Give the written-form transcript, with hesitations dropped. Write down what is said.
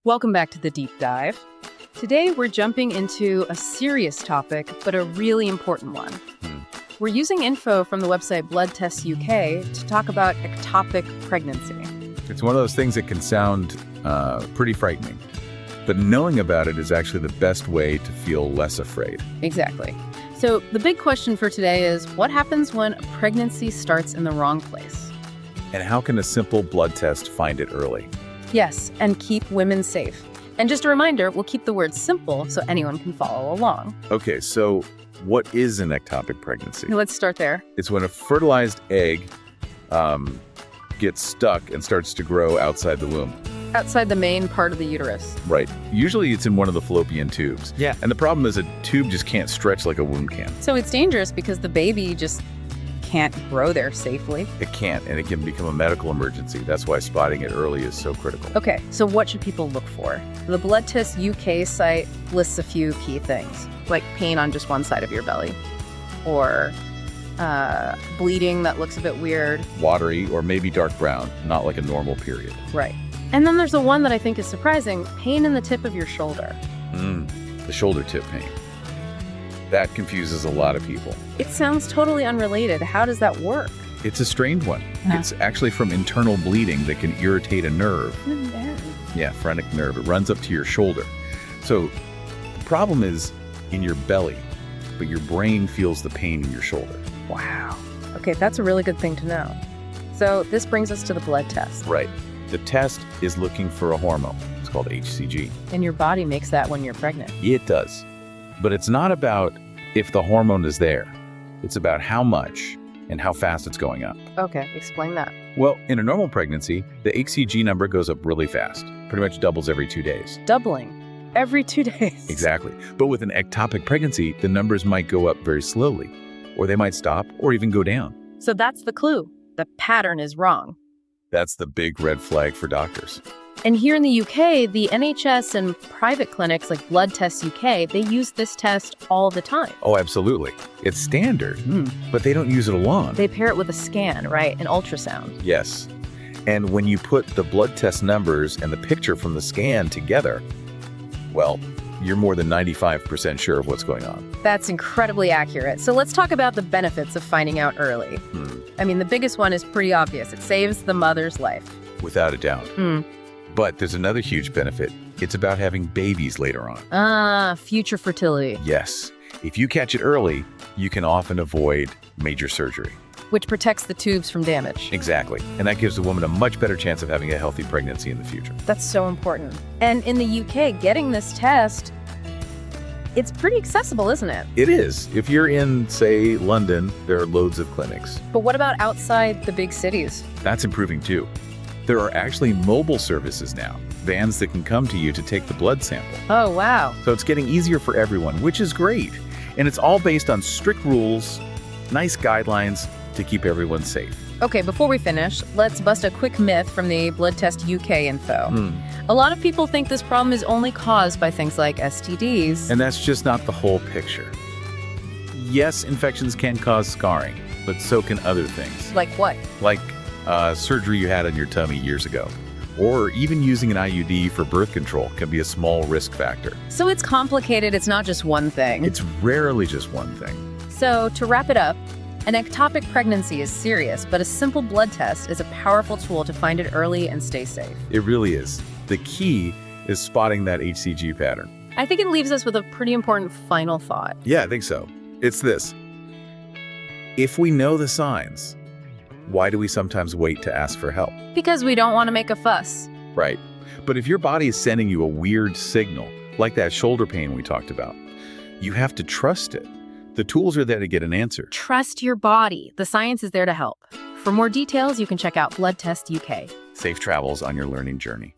Welcome back to the deep dive. Today we're jumping into a serious topic, but a really important one. We're using info from the website Blood Tests UK to talk about ectopic pregnancy. It's one of those things that can sound pretty frightening, but knowing about it is actually the best way to feel less afraid. Exactly. So the big question for today is, what happens when a pregnancy starts in the wrong place? And how can a simple blood test find it early? Yes, and keep women safe. And just a reminder, we'll keep the word simple so anyone can follow along. Okay, so what is an ectopic pregnancy? Let's start there. It's when a fertilized egg gets stuck and starts to grow outside the womb. Outside the main part of the uterus. Right. Usually it's in one of the fallopian tubes. Yeah. And the problem is a tube just can't stretch like a womb can. So it's dangerous because the baby just can't grow there safely. It can't, and it can become a medical emergency. That's why spotting it early is so critical. Okay, so what should people look for? The Blood Tests UK site lists a few key things, like pain on just one side of your belly, or bleeding that looks a bit weird. Watery or maybe dark brown, not like a normal period. Right. And then there's the one that I think is surprising, pain in the tip of your shoulder. The shoulder tip pain. That confuses a lot of people. It sounds totally unrelated. How does that work? It's a strange one. Yeah. It's actually from internal bleeding that can irritate a nerve. Yeah, phrenic nerve. It runs up to your shoulder. So the problem is in your belly, but your brain feels the pain in your shoulder. Wow. Okay, that's a really good thing to know. So this brings us to the blood test. Right. The test is looking for a hormone. It's called HCG. And your body makes that when you're pregnant. It does. But it's not about if the hormone is there. It's about how much and how fast it's going up. Okay, explain that. Well, in a normal pregnancy, the HCG number goes up really fast, pretty much doubles every 2 days. Doubling every 2 days. Exactly. But with an ectopic pregnancy, the numbers might go up very slowly, or they might stop or even go down. So that's the clue. The pattern is wrong. That's the big red flag for doctors. And here in the UK, the NHS and private clinics like Blood Tests UK, they use this test all the time. Oh, absolutely. It's standard, but they don't use it alone. They pair it with a scan, right? An ultrasound. Yes. And when you put the blood test numbers and the picture from the scan together, well, you're more than 95% sure of what's going on. That's incredibly accurate. So let's talk about the benefits of finding out early. I mean, the biggest one is pretty obvious. It saves the mother's life. Without a doubt. But there's another huge benefit. It's about having babies later on. Future fertility. Yes. If you catch it early, you can often avoid major surgery. Which protects the tubes from damage. Exactly. And that gives the woman a much better chance of having a healthy pregnancy in the future. That's so important. And in the UK, getting this test, it's pretty accessible, isn't it? It is. If you're in, say, London, there are loads of clinics. But what about outside the big cities? That's improving too. There are actually mobile services now, vans that can come to you to take the blood sample. Oh, wow. So it's getting easier for everyone, which is great. And it's all based on strict rules, nice guidelines to keep everyone safe. Okay, before we finish, let's bust a quick myth from the Blood Test UK info. A lot of people think this problem is only caused by things like STDs. And that's just not the whole picture. Yes, infections can cause scarring, but so can other things. Like what? Like surgery you had on your tummy years ago. Or even using an IUD for birth control can be a small risk factor. So it's complicated, it's not just one thing. It's rarely just one thing. So to wrap it up, an ectopic pregnancy is serious, but a simple blood test is a powerful tool to find it early and stay safe. It really is. The key is spotting that HCG pattern. I think it leaves us with a pretty important final thought. Yeah, I think so. It's this. If we know the signs, why do we sometimes wait to ask for help? Because we don't want to make a fuss. Right. But if your body is sending you a weird signal, like that shoulder pain we talked about, you have to trust it. The tools are there to get an answer. Trust your body. The science is there to help. For more details, you can check out Blood Test UK. Safe travels on your learning journey.